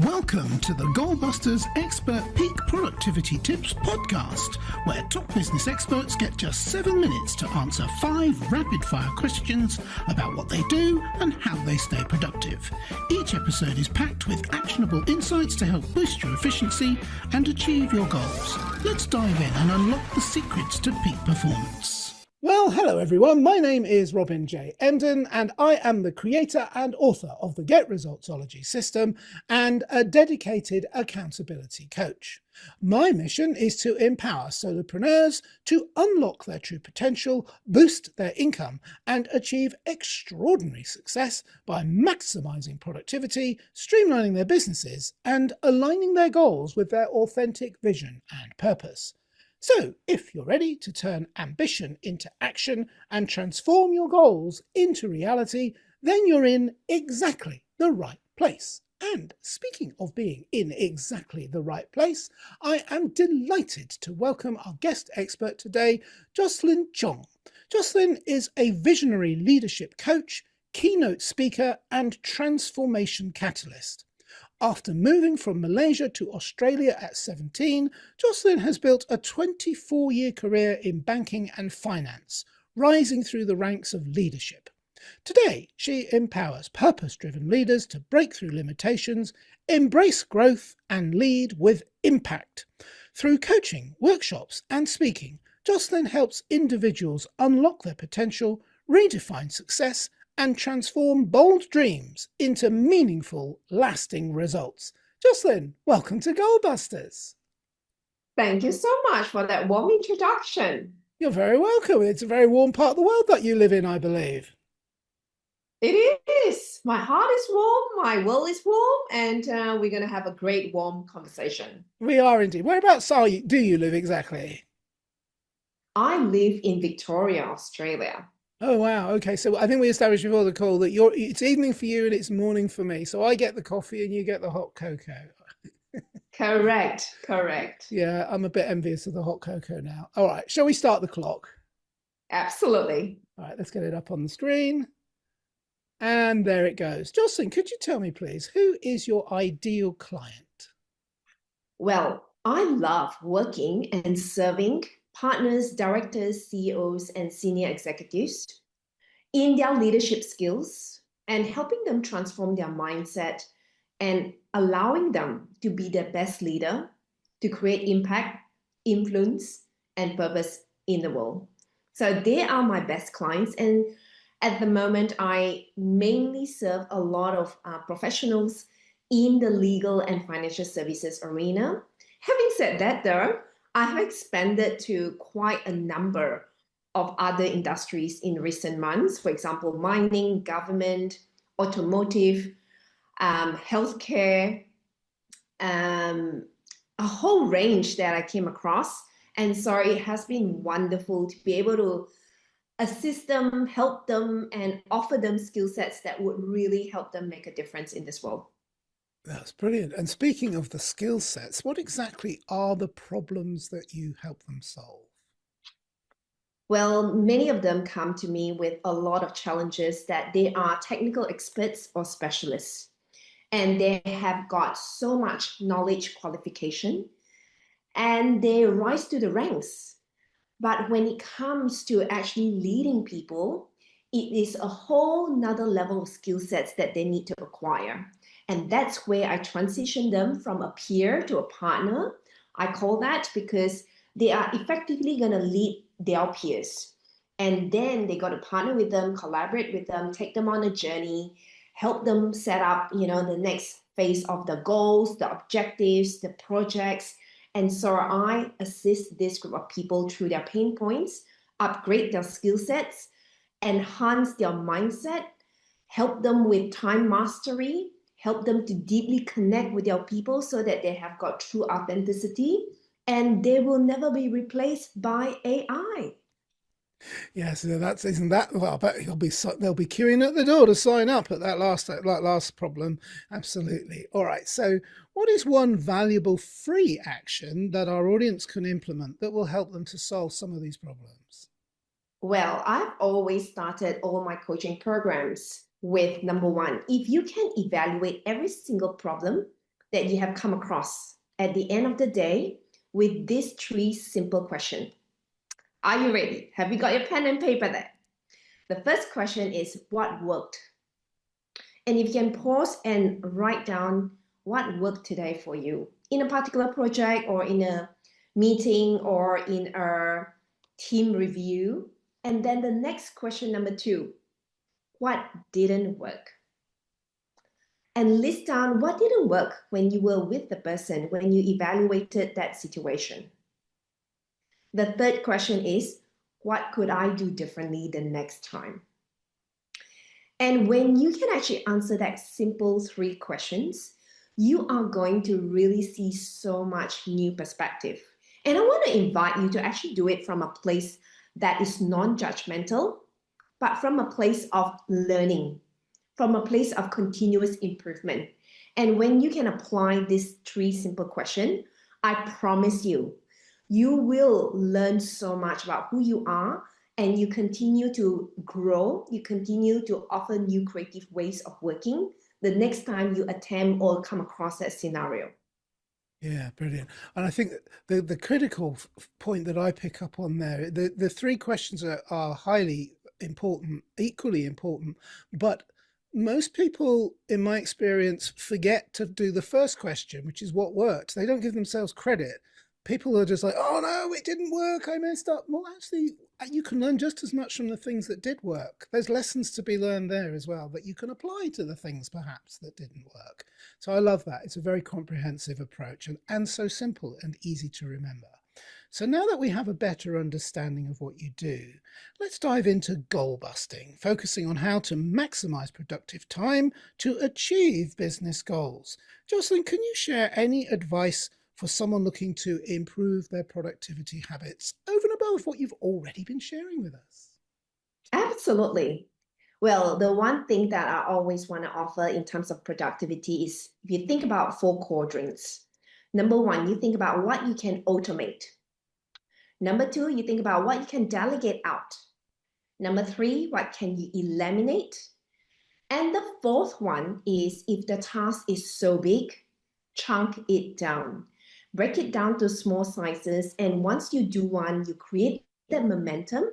Welcome to the Goalbusters Expert Peak Productivity Tips podcast, where top business experts get just 7 minutes to answer 5 rapid-fire questions about what they do and how they stay productive. Each episode is packed with actionable insights to help boost your efficiency and achieve your goals. Let's dive in and unlock the secrets to peak performance. Well, hello everyone. My name is Robin J. Emden, and I am the creator and author of the Get Resultsology system and a dedicated accountability coach. My mission is to empower solopreneurs to unlock their true potential, boost their income, and achieve extraordinary success by maximizing productivity, streamlining their businesses, and aligning their goals with their authentic vision and purpose. So, if you're ready to turn ambition into action and transform your goals into reality, then you're in exactly the right place. And speaking of being in exactly the right place, I am delighted to welcome our guest expert today, Jocelyn Chong. Jocelyn is a visionary leadership coach, keynote speaker, and transformation catalyst. After moving from Malaysia to Australia at 17, Jocelyn has built a 24-year career in banking and finance, rising through the ranks of leadership. Today, she empowers purpose-driven leaders to break through limitations, embrace growth, and lead with impact. Through coaching, workshops, and speaking, Jocelyn helps individuals unlock their potential, redefine success, and transform bold dreams into meaningful, lasting results. Jocelyn, welcome to Goalbusters. Thank you so much for that warm introduction. You're very welcome. It's a very warm part of the world that you live in, I believe. It is. My heart is warm, my world is warm, and we're going to have a great warm conversation. We are indeed. Whereabouts do you live exactly? I live in Victoria, Australia. Oh, wow. Okay. So I think we established before the call that it's evening for you and it's morning for me. So I get the coffee and you get the hot cocoa. Correct. Yeah, I'm a bit envious of the hot cocoa now. All right. Shall we start the clock? Absolutely. All right. Let's get it up on the screen. And there it goes. Jocelyn, could you tell me, please, who is your ideal client? Well, I love working and serving partners, directors, CEOs, and senior executives in their leadership skills and helping them transform their mindset and allowing them to be their best leader to create impact, influence, and purpose in the world. So they are my best clients. And at the moment, I mainly serve a lot of professionals in the legal and financial services arena. Having said that, though, I have expanded to quite a number of other industries in recent months. For example, mining, government, automotive, healthcare, a whole range that I came across. And so it has been wonderful to be able to assist them, help them, and offer them skill sets that would really help them make a difference in this world. That's brilliant. And speaking of the skill sets, what exactly are the problems that you help them solve? Well, many of them come to me with a lot of challenges that they are technical experts or specialists, and they have got so much knowledge qualification, and they rise to the ranks. But when it comes to actually leading people, it is a whole nother level of skill sets that they need to acquire. And that's where I transition them from a peer to a partner. I call that because they are effectively going to lead their peers. And then they got to partner with them, collaborate with them, take them on a journey, help them set up, the next phase of the goals, the objectives, the projects. And so I assist this group of people through their pain points, upgrade their skill sets, enhance their mindset, help them with time mastery, help them to deeply connect with their people so that they have got true authenticity and they will never be replaced by AI. Yes, isn't that well? I bet they'll be queuing at the door to sign up at that last problem. Absolutely. All right. So, what is one valuable free action that our audience can implement that will help them to solve some of these problems? Well, I've always started all my coaching programs with number one, if you can evaluate every single problem that you have come across at the end of the day with these three simple questions. Are you ready? Have you got your pen and paper there? The first question is, what worked? And if you can pause and write down what worked today for you in a particular project or in a meeting or in a team review. And then the next question, number 2, what didn't work? And list down what didn't work when you were with the person, when you evaluated that situation. The third question is, what could I do differently the next time? And when you can actually answer that simple 3 questions, you are going to really see so much new perspective. And I want to invite you to actually do it from a place that is non-judgmental, but from a place of learning, from a place of continuous improvement. And when you can apply these 3 simple questions, I promise you, you will learn so much about who you are, and you continue to grow, you continue to offer new creative ways of working the next time you attempt or come across that scenario. Yeah, brilliant. And I think the critical point that I pick up on there, the 3 questions are highly important, equally important, but most people, in my experience, forget to do the first question, which is what worked. They don't give themselves credit. People are just like, oh no, it didn't work, I messed up. Well, actually, you can learn just as much from the things that did work. There's lessons to be learned there as well that you can apply to the things perhaps that didn't work. So I love that. It's a very comprehensive approach and so simple and easy to remember. So now that we have a better understanding of what you do, let's dive into goal busting, focusing on how to maximize productive time to achieve business goals. Jocelyn, can you share any advice for someone looking to improve their productivity habits over and above what you've already been sharing with us? Absolutely. Well, the one thing that I always want to offer in terms of productivity is if you think about 4 quadrants. Number 1, you think about what you can automate. Number 2, you think about what you can delegate out. Number 3, what can you eliminate? And the 4th one is, if the task is so big, chunk it down. Break it down to small sizes, and once you do one, you create that momentum,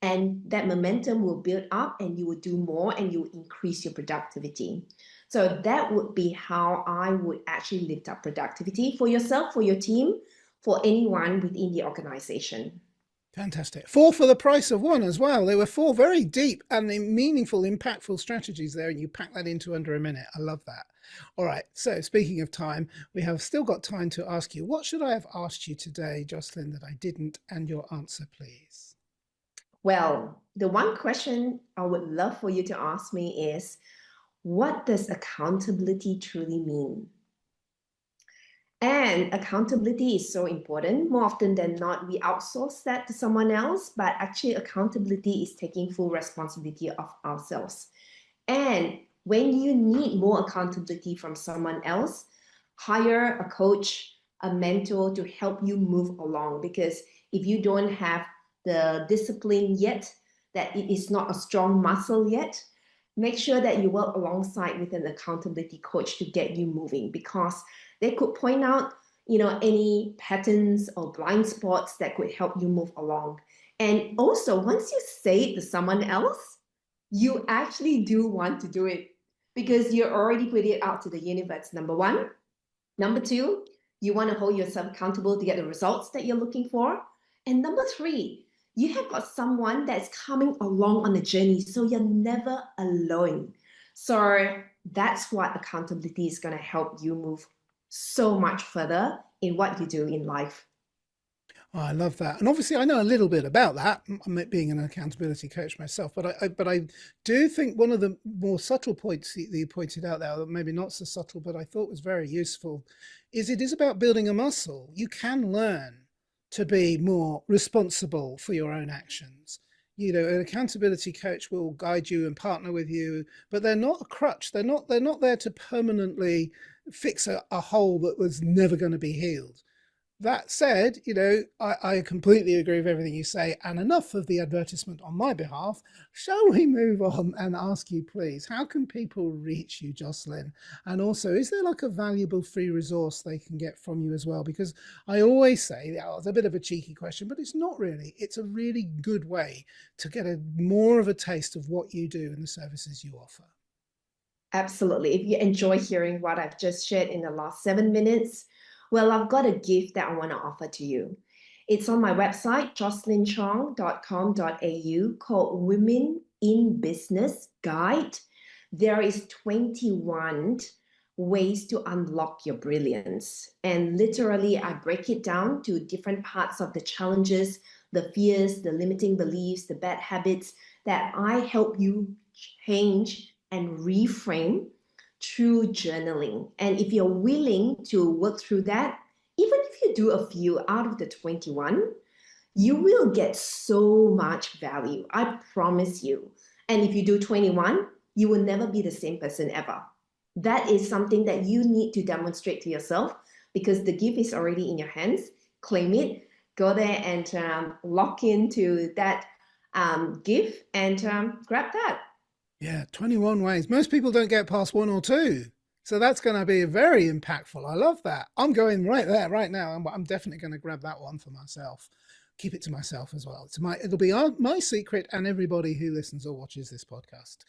and that momentum will build up and you will do more and you will increase your productivity. So that would be how I would actually lift up productivity for yourself, for your team, for anyone within the organization. Fantastic. 4 for the price of 1 as well. There were 4 very deep and meaningful, impactful strategies there, and you packed that into under a minute. I love that. All right. So speaking of time, we have still got time to ask you, what should I have asked you today, Jocelyn, that I didn't? And your answer, please. Well, the one question I would love for you to ask me is, what does accountability truly mean? And accountability is so important. More often than not, we outsource that to someone else, but actually accountability is taking full responsibility of ourselves. And when you need more accountability from someone else, hire a coach, a mentor to help you move along. Because if you don't have the discipline yet, that it is not a strong muscle yet, make sure that you work alongside with an accountability coach to get you moving, because they could point out, any patterns or blind spots that could help you move along. And also, once you say it to someone else, you actually do want to do it because you already put it out to the universe, number 1. Number 2, you want to hold yourself accountable to get the results that you're looking for. And number 3, you have got someone that's coming along on the journey, so you're never alone. So that's what accountability is going to help you move so much further in what you do in life. Oh, I love that. And obviously I know a little bit about that, being an accountability coach myself, but I do think one of the more subtle points that you pointed out there, or maybe not so subtle, but I thought was very useful, is it is about building a muscle. You can learn to be more responsible for your own actions. An accountability coach will guide you and partner with you, but they're not a crutch. They're not there to permanently fix a hole that was never going to be healed. That said, I completely agree with everything you say, and enough of the advertisement on my behalf. Shall we move on and ask you, please, how can people reach you, Jocelyn? And also, is there like a valuable free resource they can get from you as well? Because I always say, oh, it's a bit of a cheeky question, but it's not really. It's a really good way to get more of a taste of what you do and the services you offer. Absolutely. If you enjoy hearing what I've just shared in the last 7 minutes, well, I've got a gift that I want to offer to you. It's on my website, jocelynchong.com.au, called Women in Business Guide. There is 21 ways to unlock your brilliance. And literally, I break it down to different parts of the challenges, the fears, the limiting beliefs, the bad habits that I help you change and reframe through journaling. And if you're willing to work through that, even if you do a few out of the 21, you will get so much value. I promise you. And if you do 21, you will never be the same person ever. That is something that you need to demonstrate to yourself, because the gift is already in your hands. Claim it, go there and lock into that gift and grab that. Yeah, 21 ways. Most people don't get past 1 or 2. So that's going to be very impactful. I love that. I'm going right there right now. I'm definitely going to grab that one for myself. Keep it to myself as well. It'll be my secret and everybody who listens or watches this podcast.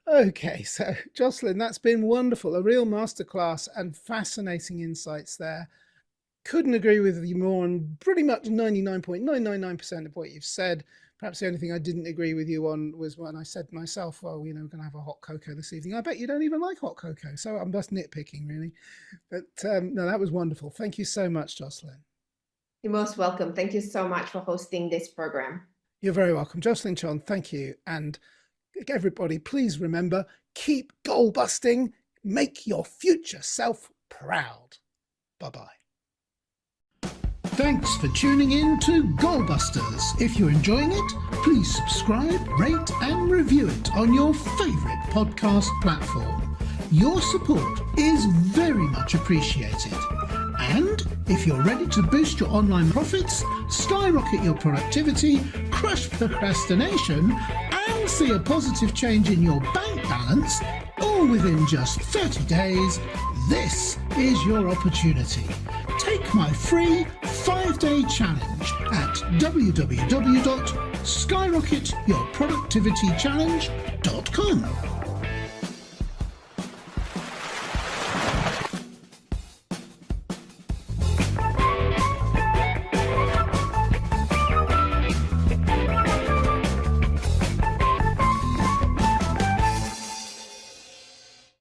Okay, so Jocelyn, that's been wonderful. A real masterclass and fascinating insights there. Couldn't agree with you more on pretty much 99.999% of what you've said. Perhaps the only thing I didn't agree with you on was when I said to myself, well, we're going to have a hot cocoa this evening. I bet you don't even like hot cocoa. So I'm just nitpicking, really. But no, that was wonderful. Thank you so much, Jocelyn. You're most welcome. Thank you so much for hosting this program. You're very welcome. Jocelyn Chong, thank you. And everybody, please remember, keep goal busting. Make your future self proud. Bye-bye. Thanks for tuning in to Goalbusters. If you're enjoying it, please subscribe, rate and review it on your favourite podcast platform. Your support is very much appreciated. And if you're ready to boost your online profits, skyrocket your productivity, crush procrastination and see a positive change in your bank balance, all within just 30 days, this is your opportunity. Take my free 5-day challenge at www.skyrocketyourproductivitychallenge.com.